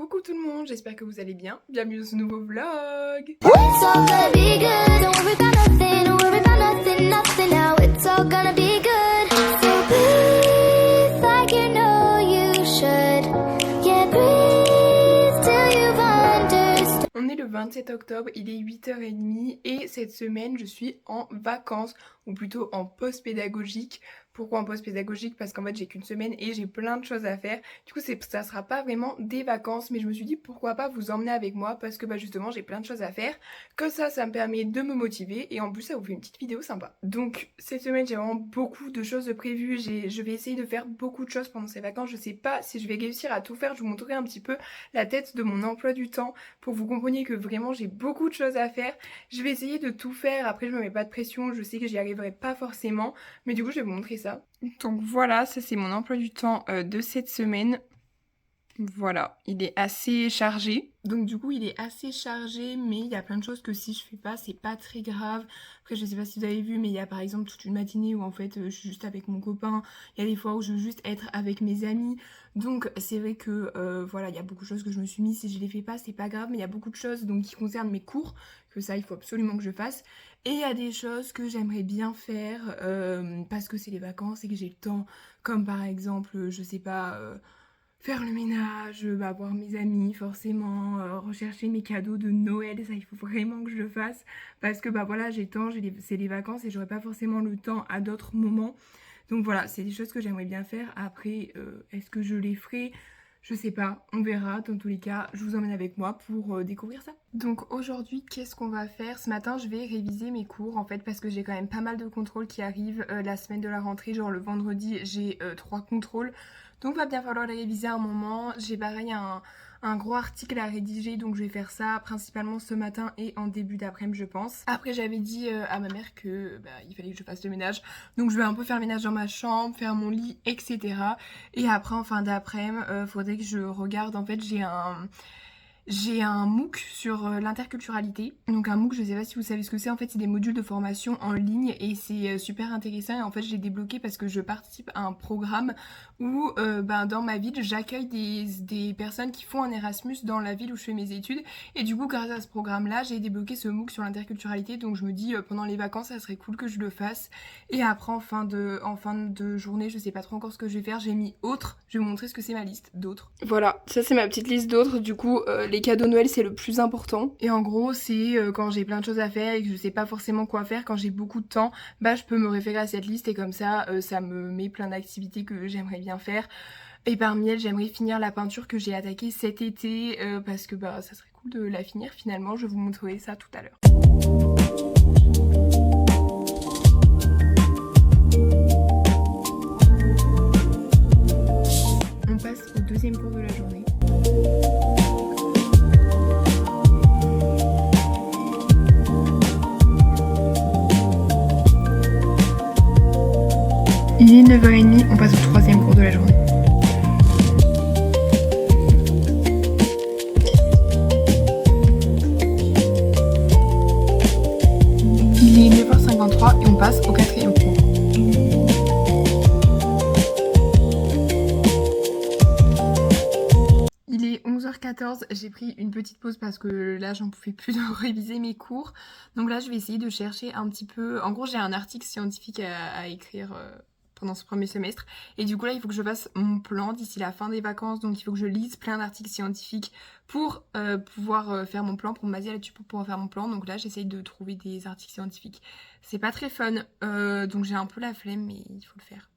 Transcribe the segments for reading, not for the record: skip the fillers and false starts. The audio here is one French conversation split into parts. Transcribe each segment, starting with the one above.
Coucou tout le monde, j'espère que vous allez bien. Bienvenue dans ce nouveau vlog. It's all gonna be good. Don't worry about nothing. Don't worry about nothing. Nothing now. It's all gonna be good. So breathe like you know you should. Yeah, breathe till you've understood. On est le 27 octobre, il est 8h30 et cette semaine je suis en vacances ou plutôt en pause pédagogique. Pourquoi en pause pédagogique? Parce qu'en fait j'ai qu'une semaine et j'ai plein de choses à faire. Du coup ça sera pas vraiment des vacances, mais je me suis dit pourquoi pas vous emmener avec moi parce que justement j'ai plein de choses à faire. Comme ça me permet de me motiver et en plus ça vous fait une petite vidéo sympa. Donc cette semaine j'ai vraiment beaucoup de choses de prévues. Je vais essayer de faire beaucoup de choses pendant ces vacances. Je sais pas si je vais réussir à tout faire. Je vous montrerai un petit peu la tête de mon emploi du temps pour que vous compreniez que vraiment j'ai beaucoup de choses à faire. Je vais essayer de tout faire. Après je me mets pas de pression. Je sais que j'y arriverai pas forcément, mais du coup je vais vous montrer ça. Donc voilà, ça c'est mon emploi du temps de cette semaine. Voilà, il est assez chargé. Donc du coup il est assez chargé, mais il y a plein de choses que si je fais pas, c'est pas très grave. Après je sais pas si vous avez vu, mais il y a par exemple toute une matinée où en fait je suis juste avec mon copain. Il y a des fois où je veux juste être avec mes amis. Donc c'est vrai que voilà, il y a beaucoup de choses que je me suis mis. Si je les fais pas, c'est pas grave, mais il y a beaucoup de choses donc qui concernent mes cours, que ça il faut absolument que je fasse. Et il y a des choses que j'aimerais bien faire parce que c'est les vacances et que j'ai le temps, comme par exemple, je sais pas, faire le ménage, voir mes amis forcément, rechercher mes cadeaux de Noël, ça il faut vraiment que je le fasse parce que voilà, j'ai le temps, c'est les vacances et j'aurai pas forcément le temps à d'autres moments. Donc voilà, c'est des choses que j'aimerais bien faire. Après, est-ce que je les ferai? Je sais pas, on verra. Dans tous les cas, je vous emmène avec moi pour découvrir ça. Donc aujourd'hui, qu'est-ce qu'on va faire? Ce matin, je vais réviser mes cours en fait parce que j'ai quand même pas mal de contrôles qui arrivent la semaine de la rentrée. Genre le vendredi, j'ai 3 contrôles. Donc va bien falloir les réviser à un moment. J'ai pareil un gros article à rédiger, donc je vais faire ça principalement ce matin et en début d'après-midi je pense. Après j'avais dit à ma mère que il fallait que je fasse le ménage, donc je vais un peu faire le ménage dans ma chambre, faire mon lit, etc. Et après en fin d'après-midi, faudrait que je regarde, en fait j'ai un MOOC sur l'interculturalité. Donc un MOOC, je sais pas si vous savez ce que c'est, en fait c'est des modules de formation en ligne et c'est super intéressant. Et en fait je l'ai débloqué parce que je participe à un programme où dans ma ville j'accueille des personnes qui font un Erasmus dans la ville où je fais mes études. Et du coup grâce à ce programme là j'ai débloqué ce MOOC sur l'interculturalité. Donc je me dis pendant les vacances ça serait cool que je le fasse. Et après en fin de journée, je sais pas trop encore ce que je vais faire, j'ai mis autres. Je vais vous montrer ce que c'est ma liste d'autres. Voilà, ça c'est ma petite liste d'autres. Du coup les cadeaux Noël c'est le plus important. Et en gros c'est quand j'ai plein de choses à faire et que je sais pas forcément quoi faire, quand j'ai beaucoup de temps, je peux me référer à cette liste et comme ça ça me met plein d'activités que j'aimerais bien faire. Et parmi elles j'aimerais finir la peinture que j'ai attaquée cet été parce que ça serait cool de la finir finalement. Je vais vous montrer ça tout à l'heure. On passe au deuxième cours de la journée. Il est 9h30, on passe au troisième cours de la journée. Il est 9h53 et on passe au quatrième cours. Il est 11h14, j'ai pris une petite pause parce que là j'en pouvais plus de réviser mes cours. Donc là je vais essayer de chercher un petit peu. En gros j'ai un article scientifique à écrire pendant ce premier semestre. Et du coup là il faut que je fasse mon plan d'ici la fin des vacances. Donc il faut que je lise plein d'articles scientifiques pour pouvoir faire mon plan, pour me baser là-dessus pour pouvoir faire mon plan. Donc là j'essaye de trouver des articles scientifiques. C'est pas très fun, donc j'ai un peu la flemme, mais il faut le faire.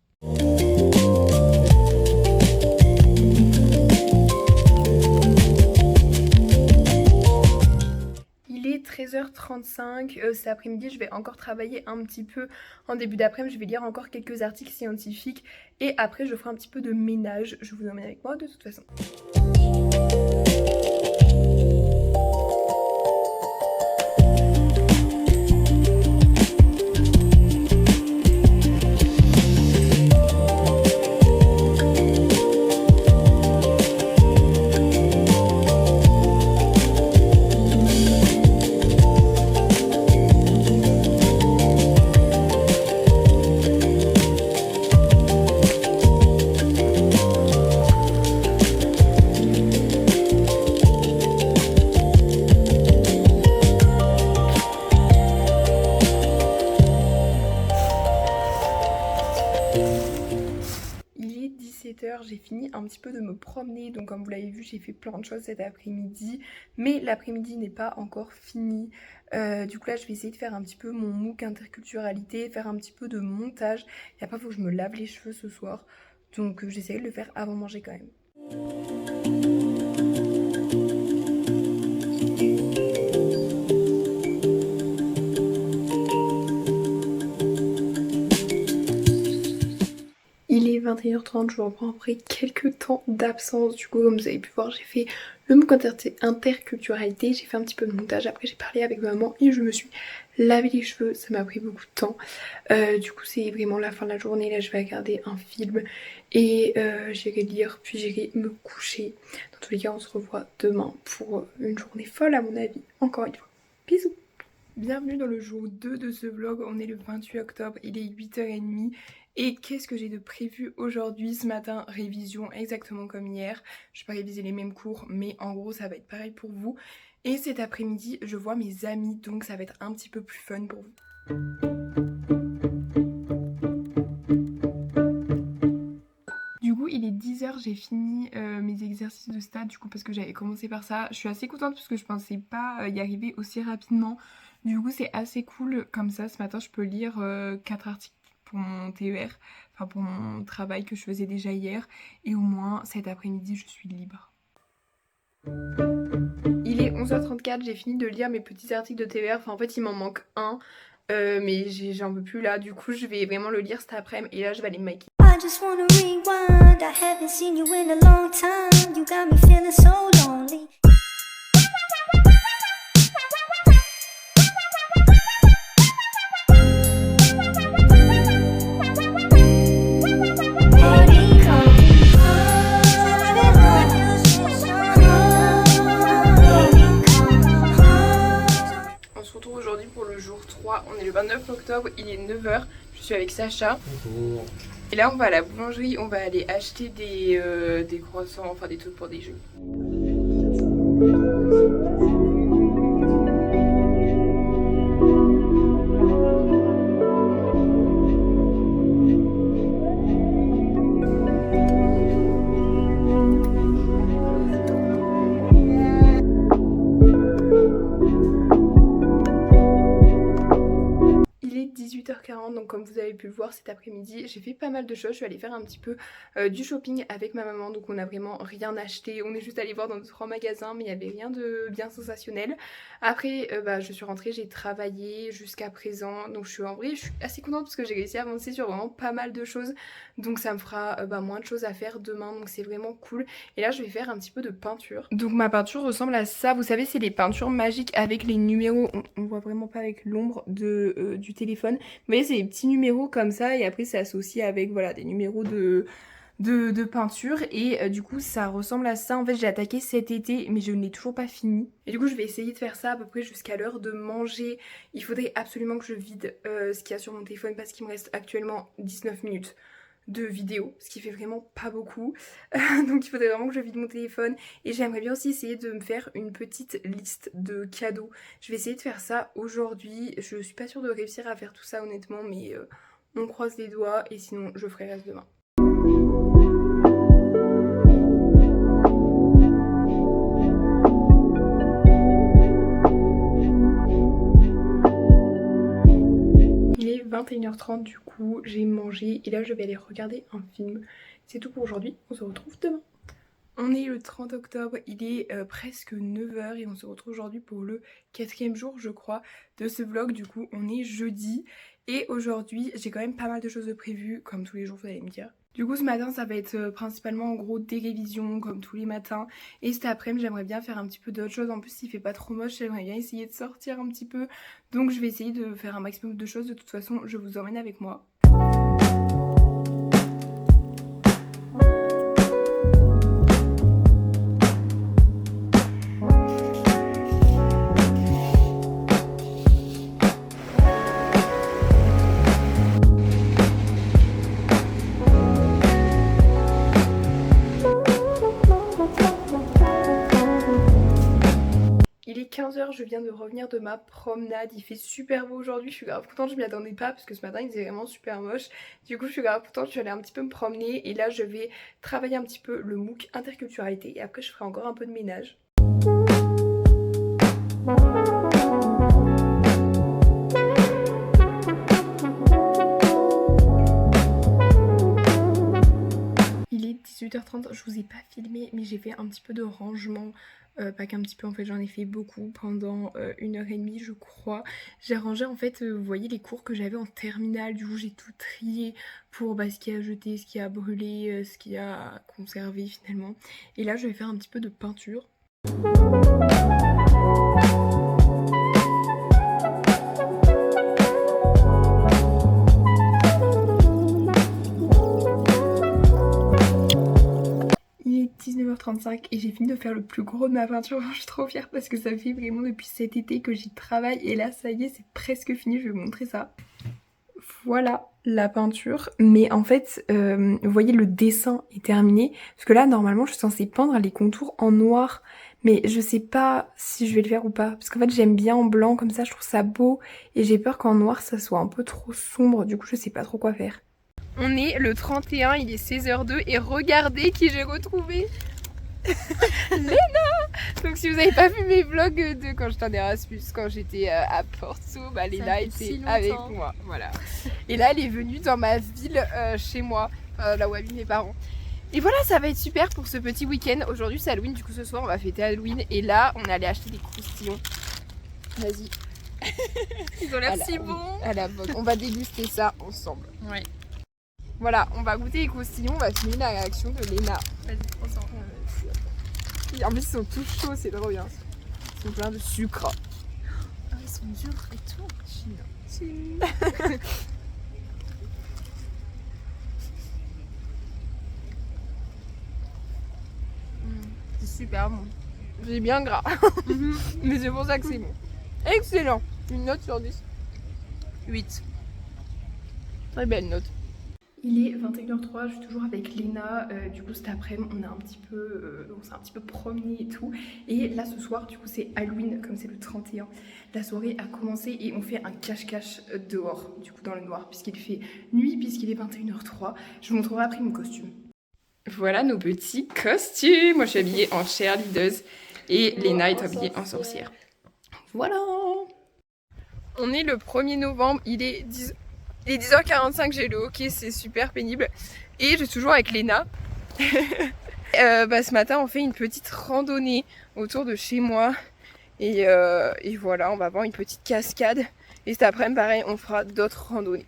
Il est 13h35, cet après-midi je vais encore travailler un petit peu. En début d'après-midi je vais lire encore quelques articles scientifiques et après je ferai un petit peu de ménage. Je vous emmène avec moi de toute façon. fini un petit peu de me promener. Donc comme vous l'avez vu, j'ai fait plein de choses cet après-midi. Mais l'après-midi n'est pas encore fini. Du coup là, je vais essayer de faire un petit peu mon MOOC interculturalité, faire un petit peu de montage. Et après, il faut que je me lave les cheveux ce soir. Donc j'essaierai de le faire avant de manger quand même. Il est 21h30, je reprends après quelques temps d'absence. Du coup, comme vous avez pu voir, j'ai fait le MOOC interculturalité, j'ai fait un petit peu de montage. Après, j'ai parlé avec ma maman et je me suis lavé les cheveux. Ça m'a pris beaucoup de temps. Du coup, c'est vraiment la fin de la journée. Là, je vais regarder un film et j'irai lire, puis j'irai me coucher. Dans tous les cas, on se revoit demain pour une journée folle à mon avis. Encore une fois. Bisous. Bienvenue dans le jour 2 de ce vlog. On est le 28 octobre, il est 8h30. Et qu'est-ce que j'ai de prévu aujourd'hui? Ce matin, révision exactement comme hier. Je vais pas réviser les mêmes cours, mais en gros ça va être pareil pour vous. Et cet après-midi, je vois mes amis, donc ça va être un petit peu plus fun pour vous. Du coup, il est 10h, j'ai fini mes exercices de stats, du coup parce que j'avais commencé par ça. Je suis assez contente parce que je pensais pas y arriver aussi rapidement. Du coup, c'est assez cool comme ça. Ce matin, je peux lire 4 articles pour mon TER, enfin pour mon travail que je faisais déjà hier, et au moins cet après-midi je suis libre. Il est 11h34, j'ai fini de lire mes petits articles de TER, enfin en fait il m'en manque un, mais j'en peux plus là, du coup je vais vraiment le lire cet après-midi et là je vais aller me maquiller. I just wanna rewind, I haven't seen you in a long time, you got me feeling so lonely. Pour le jour 3, on est le 29 octobre, il est 9h, je suis avec Sacha. Bonjour. Et là on va à la boulangerie, on va aller acheter des croissants, enfin des trucs pour déjeuner. Donc comme vous avez pu le voir cet après-midi, j'ai fait pas mal de choses. Je suis allée faire un petit peu du shopping avec ma maman, donc on n'a vraiment rien acheté. On est juste allé voir dans 2-3 magasins, mais il n'y avait rien de bien sensationnel. Après je suis rentrée, j'ai travaillé jusqu'à présent, donc je suis assez contente parce que j'ai réussi à avancer sur vraiment pas mal de choses. Donc ça me fera moins de choses à faire demain, donc c'est vraiment cool. Et là je vais faire un petit peu de peinture. Donc ma peinture ressemble à ça, vous savez c'est les peintures magiques avec les numéros, on voit vraiment pas avec l'ombre du téléphone. Vous voyez, c'est des petits numéros comme ça et après c'est associé avec voilà des numéros de peinture et du coup ça ressemble à ça. En fait j'ai attaqué cet été mais je n'ai toujours pas fini. Et du coup je vais essayer de faire ça à peu près jusqu'à l'heure de manger. Il faudrait absolument que je vide ce qu'il y a sur mon téléphone parce qu'il me reste actuellement 19 minutes de vidéo, ce qui fait vraiment pas beaucoup. Donc il faudrait vraiment que je vide mon téléphone. Et j'aimerais bien aussi essayer de me faire une petite liste de cadeaux. Je vais essayer de faire ça aujourd'hui. Je suis pas sûre de réussir à faire tout ça honnêtement, mais on croise les doigts et sinon je ferai reste demain. Il est 21h30 du coup, j'ai mangé et là je vais aller regarder un film. C'est tout pour aujourd'hui, on se retrouve demain. On est le 30 octobre, il est presque 9h et on se retrouve aujourd'hui pour le 4e jour je crois de ce vlog. Du coup on est jeudi et aujourd'hui j'ai quand même pas mal de choses de prévues comme tous les jours vous allez me dire. Du coup ce matin ça va être principalement en gros des révisions comme tous les matins. Et cet après-midi j'aimerais bien faire un petit peu d'autres choses. En plus s'il fait pas trop moche j'aimerais bien essayer de sortir un petit peu. Donc je vais essayer de faire un maximum de choses. De toute façon je vous emmène avec moi. 15 h, je viens de revenir de ma promenade, il fait super beau aujourd'hui, je suis grave contente, je m'y attendais pas parce que ce matin il faisait vraiment super moche. Du coup je suis grave contente, je suis allée un petit peu me promener et là je vais travailler un petit peu le MOOC interculturalité et après je ferai encore un peu de ménage. Il est 18h30, je vous ai pas filmé mais j'ai fait un petit peu de rangement. Pas qu'un petit peu, en fait j'en ai fait beaucoup pendant 1h30 je crois. J'ai rangé en fait, vous voyez les cours que j'avais en terminale, du coup j'ai tout trié pour ce qui a jeté, ce qui a brûlé, ce qui a conservé finalement. Et là je vais faire un petit peu de peinture. Il est 19h35 et j'ai fini de faire le plus gros de ma peinture. Je suis trop fière parce que ça fait vraiment depuis cet été que j'y travaille et là ça y est c'est presque fini, je vais vous montrer ça. Voilà la peinture, mais en fait vous voyez le dessin est terminé parce que là normalement je suis censée peindre les contours en noir mais je sais pas si je vais le faire ou pas parce qu'en fait j'aime bien en blanc comme ça, je trouve ça beau et j'ai peur qu'en noir ça soit un peu trop sombre, du coup je sais pas trop quoi faire. On est le 31, il est 16h02 et regardez qui j'ai retrouvé. Léna. Donc si vous n'avez pas vu mes vlogs de quand j'étais en Erasmus, quand j'étais à Porto, Léna était avec moi. Voilà. Et là elle est venue dans ma ville chez moi, là où habitent mes parents. Et voilà, ça va être super pour ce petit week-end. Aujourd'hui c'est Halloween, du coup ce soir on va fêter Halloween. Et là on est allé acheter des croustillons. Vas-y. Ils ont l'air si bons. On va déguster ça ensemble. Ouais. Voilà, on va goûter les croustillons, on va filmer la réaction de Léna. Vas-y, on s'en va. En plus ils sont tous chauds, c'est trop bien. Ils sont pleins de sucre. Ah, ils sont durs et tout. Chine. C'est super bon. C'est bien gras. Mais c'est pour ça que c'est bon. Excellent. Une note sur 10. 8. Très belle note. Il est 21h03, je suis toujours avec Léna, du coup cet après-midi on s'est un petit peu promené et tout. Et là ce soir du coup c'est Halloween, comme c'est le 31. La soirée a commencé et on fait un cache-cache dehors, du coup dans le noir, puisqu'il fait nuit, puisqu'il est 21h03. Je vous montrerai après mon costume. Voilà nos petits costumes. Moi je suis habillée en cheerleaders et Léna est habillée en sorcière. Voilà. On est le 1er novembre, il est 10h45, j'ai le hockey, c'est super pénible. Et je suis toujours avec Léna. Ce matin, on fait une petite randonnée autour de chez moi. Et voilà, on va voir une petite cascade. Et cet après-midi, pareil, on fera d'autres randonnées.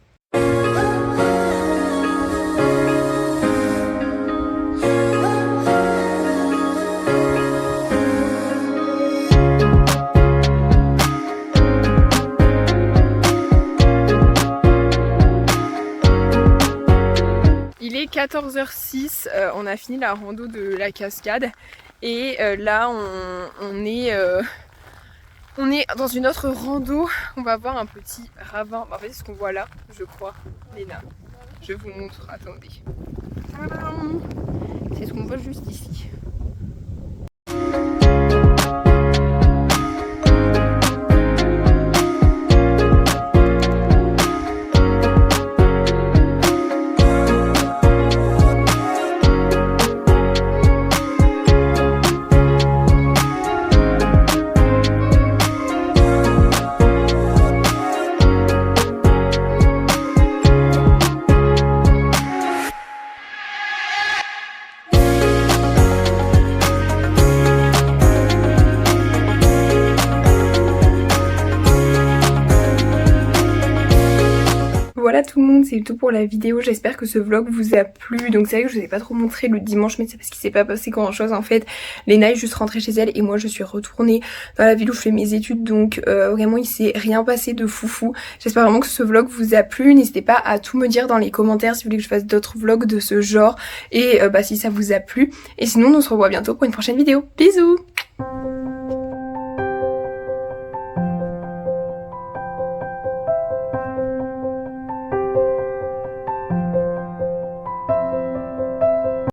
Il est 14h06, on a fini la rando de la cascade et là on est dans une autre rando. On va voir un petit ravin. En fait c'est ce qu'on voit là, je crois, Léna. Je vous montre, attendez. C'est ce qu'on voit juste ici. Voilà tout le monde, c'est tout pour la vidéo, j'espère que ce vlog vous a plu. Donc c'est vrai que je vous ai pas trop montré le dimanche, mais c'est parce qu'il s'est pas passé grand chose en fait. Léna est juste rentrée chez elle et moi je suis retournée dans la ville où je fais mes études. Donc vraiment il s'est rien passé de foufou. J'espère vraiment que ce vlog vous a plu. N'hésitez pas à tout me dire dans les commentaires si vous voulez que je fasse d'autres vlogs de ce genre. Et si ça vous a plu. Et sinon on se revoit bientôt pour une prochaine vidéo. Bisous!